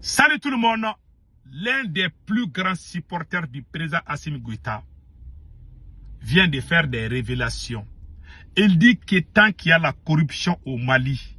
Salut tout le monde. L'un des plus grands supporters du président Assimi Goïta vient de faire des révélations. Il dit que tant qu'il y a la corruption au Mali,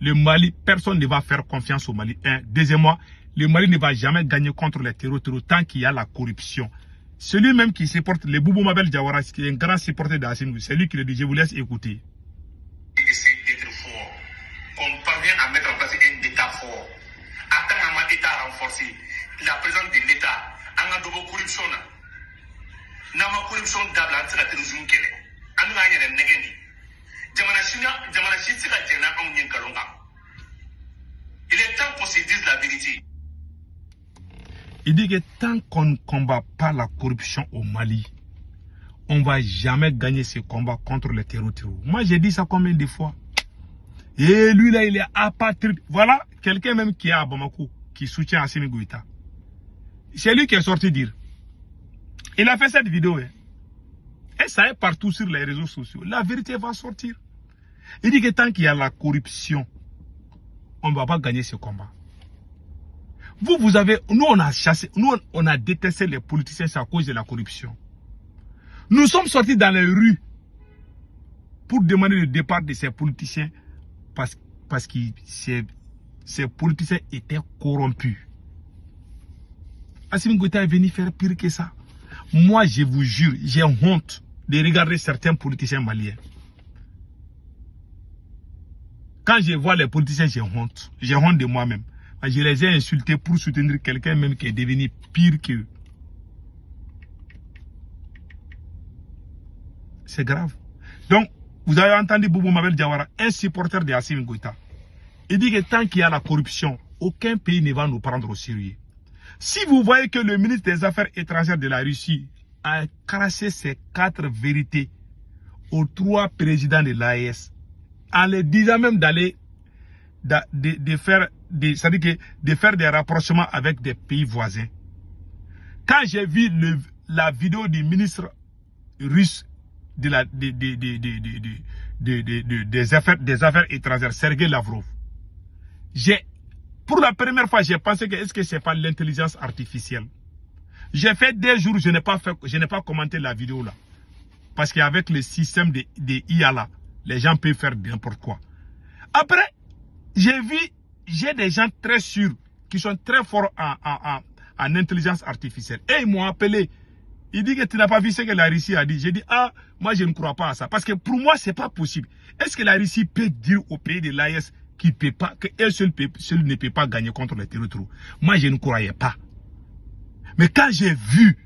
le Mali, personne ne va faire confiance au Mali. Deuxièmement, le Mali ne va jamais gagner contre les terroristes tant qu'il y a la corruption. Celui même qui supporte le Boubou Mabel Diawara, qui est un grand supporter d'Assimi Goïta, c'est lui qui le dit. Je vous laisse écouter. Essayer d'être fort, qu'on parvient à mettre en place un État fort. Attends un État renforcé, la présence de l'État, en a double corruption. N'a ma corruption d'abord, c'est la terrorisme qu'elle est. En a rien de négatif. Il est temps qu'on se dise la vérité. Il dit que tant qu'on ne combat pas la corruption au Mali, on ne va jamais gagner ce combat contre les terroristes. Moi, j'ai dit ça combien de fois? Et lui, là, il est apatride. Voilà, quelqu'un même qui est à Bamako, qui soutient Assimi Goïta. C'est lui qui est sorti dire. Il a fait cette vidéo. Et ça est partout sur les réseaux sociaux. La vérité va sortir. Il dit que tant qu'il y a la corruption, on ne va pas gagner ce combat. Vous avez... Nous, on a chassé... Nous, on a détesté les politiciens à cause de la corruption. Nous sommes sortis dans les rues pour demander le départ de ces politiciens parce que ces politiciens étaient corrompus. Assimi Goïta est venu faire pire que ça. Moi, je vous jure, j'ai honte de regarder certains politiciens maliens. Quand je vois les politiciens, j'ai honte. J'ai honte de moi-même. Je les ai insultés pour soutenir quelqu'un même qui est devenu pire qu'eux. C'est grave. Donc, vous avez entendu Boubou Mabel Diawara, un supporter de Assimi Goïta. Il dit que tant qu'il y a la corruption, aucun pays ne va nous prendre au sérieux. Si vous voyez que le ministre des Affaires étrangères de la Russie a craché ses 4 vérités aux 3 présidents de l'AES, en les disant même d'aller de faire des rapprochements avec des pays voisins. Quand j'ai vu la vidéo du ministre russe des affaires étrangères, Sergei Lavrov, pour la première fois, j'ai pensé que est-ce que c'est pas l'intelligence artificielle. J'ai fait des jours, je n'ai pas commenté la vidéo là. Parce qu'avec le système de IA là, les gens peuvent faire n'importe quoi. Après, j'ai des gens très sûrs, qui sont très forts en intelligence artificielle. Et ils m'ont appelé. Il dit que tu n'as pas vu ce que la Russie a dit. J'ai dit, ah, moi je ne crois pas à ça. Parce que pour moi, ce n'est pas possible. Est-ce que la Russie peut dire au pays de l'AES qu'elle seule ne peut pas gagner contre les terroristes? Moi, je ne croyais pas. Mais quand j'ai vu,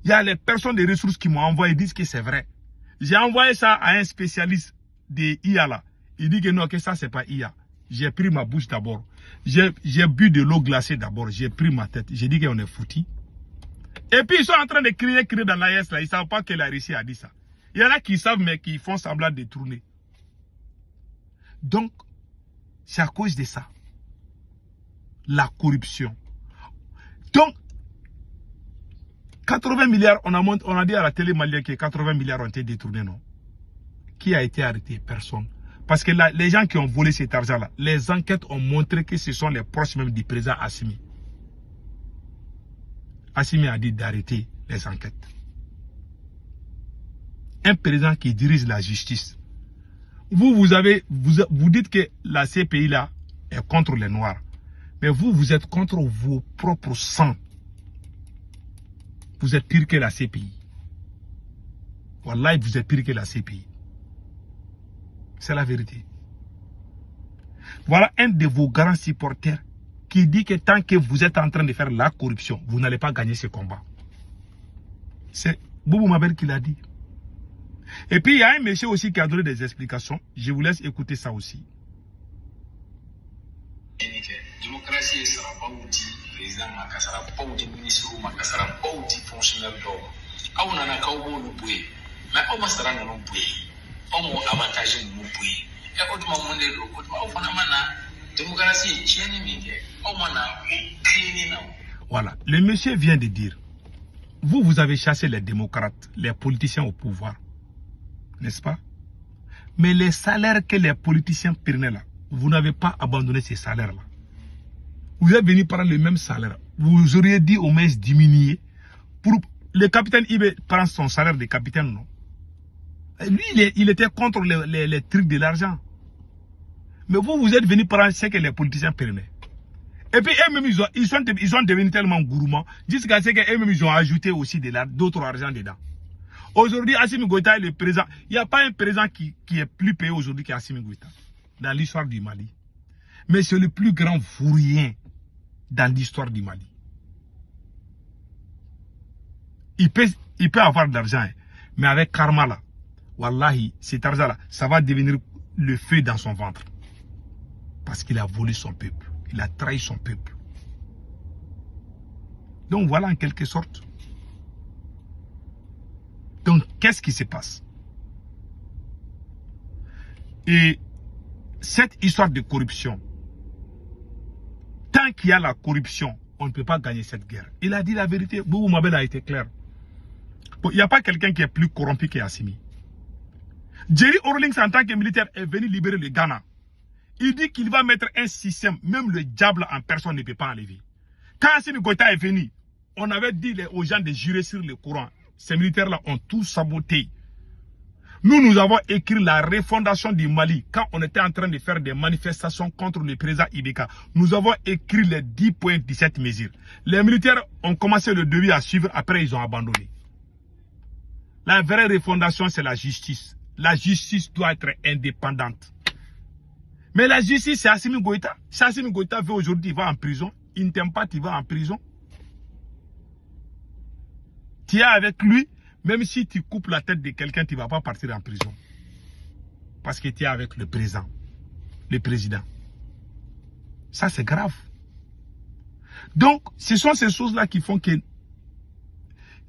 il y a les personnes des ressources qui m'ont envoyé, disent que c'est vrai. J'ai envoyé ça à un spécialiste de IA là. Il dit que non, que ça, c'est pas IA. J'ai pris ma bouche d'abord. J'ai bu de l'eau glacée d'abord. J'ai pris ma tête. J'ai dit qu'on est foutu. Et puis, ils sont en train de crier dans l'AES là. Ils ne savent pas que la Russie a dit ça. Il y en a qui savent, mais qui font semblant de tourner. Donc, c'est à cause de ça. La corruption. Donc, 80 milliards, on a dit à la télé malienne que 80 milliards ont été détournés, non? Qui a été arrêté? Personne. Parce que là, les gens qui ont volé cet argent-là, les enquêtes ont montré que ce sont les proches même du président Assimi. Assimi a dit d'arrêter les enquêtes. Un président qui dirige la justice. Vous dites que la CPI là est contre les Noirs. Mais vous êtes contre vos propres sangs. Vous êtes pire que la CPI. Wallahi, vous êtes pire que la CPI. C'est la vérité. Voilà un de vos grands supporters qui dit que tant que vous êtes en train de faire la corruption, vous n'allez pas gagner ce combat. C'est Boubou Mabel qui l'a dit. Et puis il y a un monsieur aussi qui a donné des explications. Je vous laisse écouter ça aussi. Démocratie sera pas outil président Makasara, pas outil ministre Makasara, pas outil fonctionnaire d'or. A on a kawo no boué, mais on masara no boué. On mo avantage no boué. Et autrement monde lo, autrement on fana mana démocratie tieni mike. On mana clean now. Voilà, le monsieur vient de dire, vous avez chassé les démocrates, les politiciens au pouvoir. N'est-ce pas? Mais les salaires que les politiciens prenaient là, vous n'avez pas abandonné ces salaires-là. Vous êtes venu prendre le même salaire. Vous auriez dit au moins diminuer. Pour le capitaine, il prend son salaire de capitaine, non? Lui, il était contre les trucs de l'argent. Mais vous êtes venu prendre ce que les politiciens prenaient. Et puis eux-mêmes, ils sont devenus tellement gourmands, jusqu'à ce qu'eux-mêmes, ils ont ajouté aussi d'autres argent dedans. Aujourd'hui, Assimi Goïta est le président. Il n'y a pas un président qui est plus payé aujourd'hui qu'Assimi Goïta dans l'histoire du Mali. Mais c'est le plus grand vaurien dans l'histoire du Mali. Il peut avoir de l'argent, mais avec karma là, wallahi, cet argent-là, ça va devenir le feu dans son ventre. Parce qu'il a volé son peuple. Il a trahi son peuple. Donc voilà en quelque sorte. Donc qu'est-ce qui se passe? Et cette histoire de corruption, tant qu'il y a la corruption, on ne peut pas gagner cette guerre. Il a dit la vérité. Boubou Mabel a été clair. Il n'y a pas quelqu'un qui est plus corrompu qu'Assimi. Jerry Rawlings, en tant que militaire, est venu libérer le Ghana. Il dit qu'il va mettre un système, même le diable en personne ne peut pas enlever. Quand Assimi Goïta est venu, on avait dit aux gens de jurer sur le Coran. Ces militaires-là ont tout saboté. Nous avons écrit la refondation du Mali. Quand on était en train de faire des manifestations contre le président Ibeka, nous avons écrit les 10 points, 17 mesures. Les militaires ont commencé le devis à suivre, après ils ont abandonné. La vraie refondation, c'est la justice. La justice doit être indépendante. Mais la justice, c'est Assimi Goïta. Si Assimi Goïta veut aujourd'hui, il va en prison. Il ne t'aime pas, tu vas en prison. Tu es avec lui, même si tu coupes la tête de quelqu'un, tu ne vas pas partir en prison. Parce que tu es avec le président. Le président. Ça, c'est grave. Donc, ce sont ces choses-là qui font que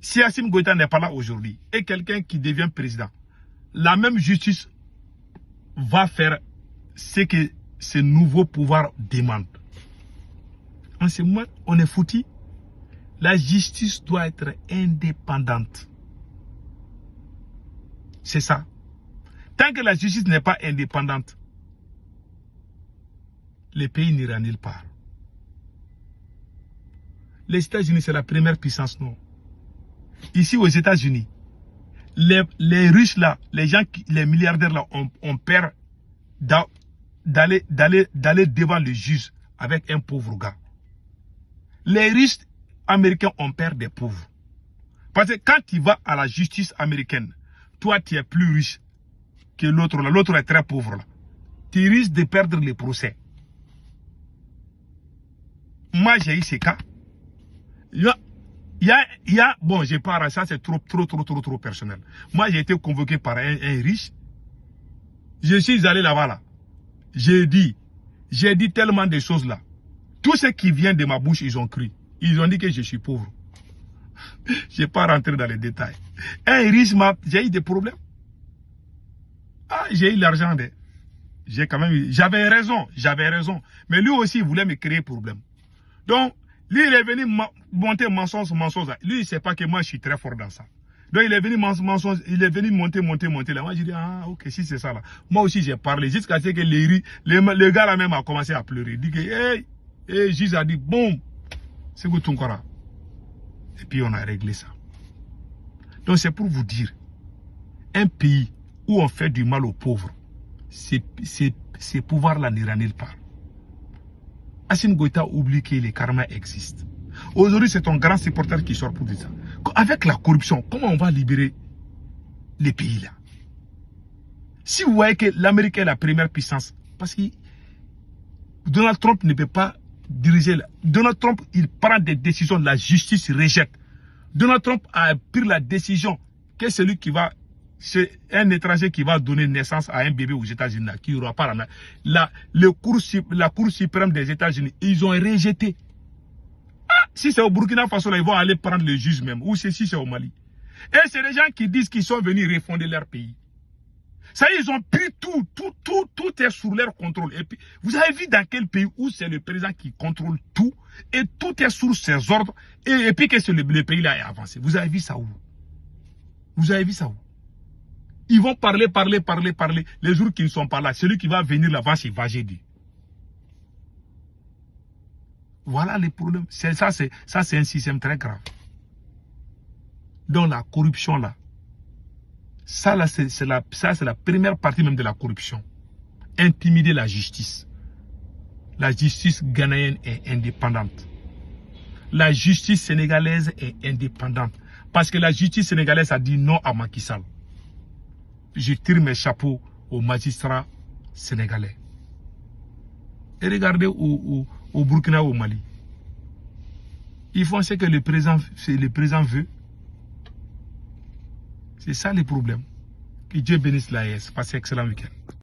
si Assimi Goïta n'est pas là aujourd'hui et quelqu'un qui devient président, la même justice va faire ce que ce nouveau pouvoir demande. En ce moment, on est foutu. La justice doit être indépendante. C'est ça. Tant que la justice n'est pas indépendante, le pays n'ira nulle part. Les États-Unis, c'est la première puissance, non? Ici, aux États-Unis, les riches là, les milliardaires là, ont peur d'aller devant le juge avec un pauvre gars. Les riches américains ont peur des pauvres. Parce que quand tu vas à la justice américaine, toi tu es plus riche que l'autre là. L'autre est très pauvre là. Tu risques de perdre le procès. Moi j'ai eu ces cas. Bon, je pars, ça c'est trop personnel. Moi j'ai été convoqué par un riche. Je suis allé là-bas là. J'ai dit tellement de choses là. Tout ce qui vient de ma bouche, ils ont cru. Ils ont dit que je suis pauvre. Je n'ai pas rentré dans les détails. Un riche, j'ai eu des problèmes. Ah, j'ai eu l'argent. J'avais raison. Mais lui aussi, il voulait me créer problème. Donc, lui, il est venu monter mensonge. Lui, il ne sait pas que moi, je suis très fort dans ça. Donc, il est venu monter là. Moi, je dis, ah, ok, si c'est ça là. Moi aussi, j'ai parlé. Jusqu'à ce que le gars là même a commencé à pleurer. Il dit que, hey, Jésus a dit, boum, c'est que ton corps. Et puis, on a réglé ça. Donc, c'est pour vous dire, un pays où on fait du mal aux pauvres, ces pouvoirs-là n'ira nulle part. Assimi Goïta oublie que les karma existent. Aujourd'hui, c'est un grand supporter qui sort pour dire ça. Avec la corruption, comment on va libérer les pays là? Si vous voyez que l'Amérique est la première puissance, parce que Donald Trump ne peut pas diriger. Donald Trump, il prend des décisions, la justice rejette. Donald Trump a pris la décision que celui qui va, c'est un étranger qui va donner naissance à un bébé aux États-Unis, qui n'aura pas la Cour suprême des États-Unis, ils ont rejeté. Ah, si c'est au Burkina Faso, là, ils vont aller prendre le juge même. Ou si c'est au Mali. Et c'est les gens qui disent qu'ils sont venus refonder leur pays. Ça y est, ils ont pris tout est sous leur contrôle. Et puis, vous avez vu dans quel pays où c'est le président qui contrôle tout, et tout est sous ses ordres, et puis que le pays là est avancé. Vous avez vu ça où? Vous avez vu ça où? Ils vont parler, les jours qui ne sont pas là. Celui qui va venir là-bas, c'est Vagedi. Voilà les problèmes. Ça, c'est un système très grave. Donc la corruption là, ça là, c'est la première partie même de la corruption. Intimider la justice. La justice ghanéenne est indépendante. La justice sénégalaise est indépendante. Parce que la justice sénégalaise a dit non à Macky Sall. Je tire mes chapeaux aux magistrats sénégalais. Et regardez au Burkina, au Mali. Ils font ce que le président veut. C'est ça le problème. Que Dieu bénisse l'AES. Passez un excellent week-end.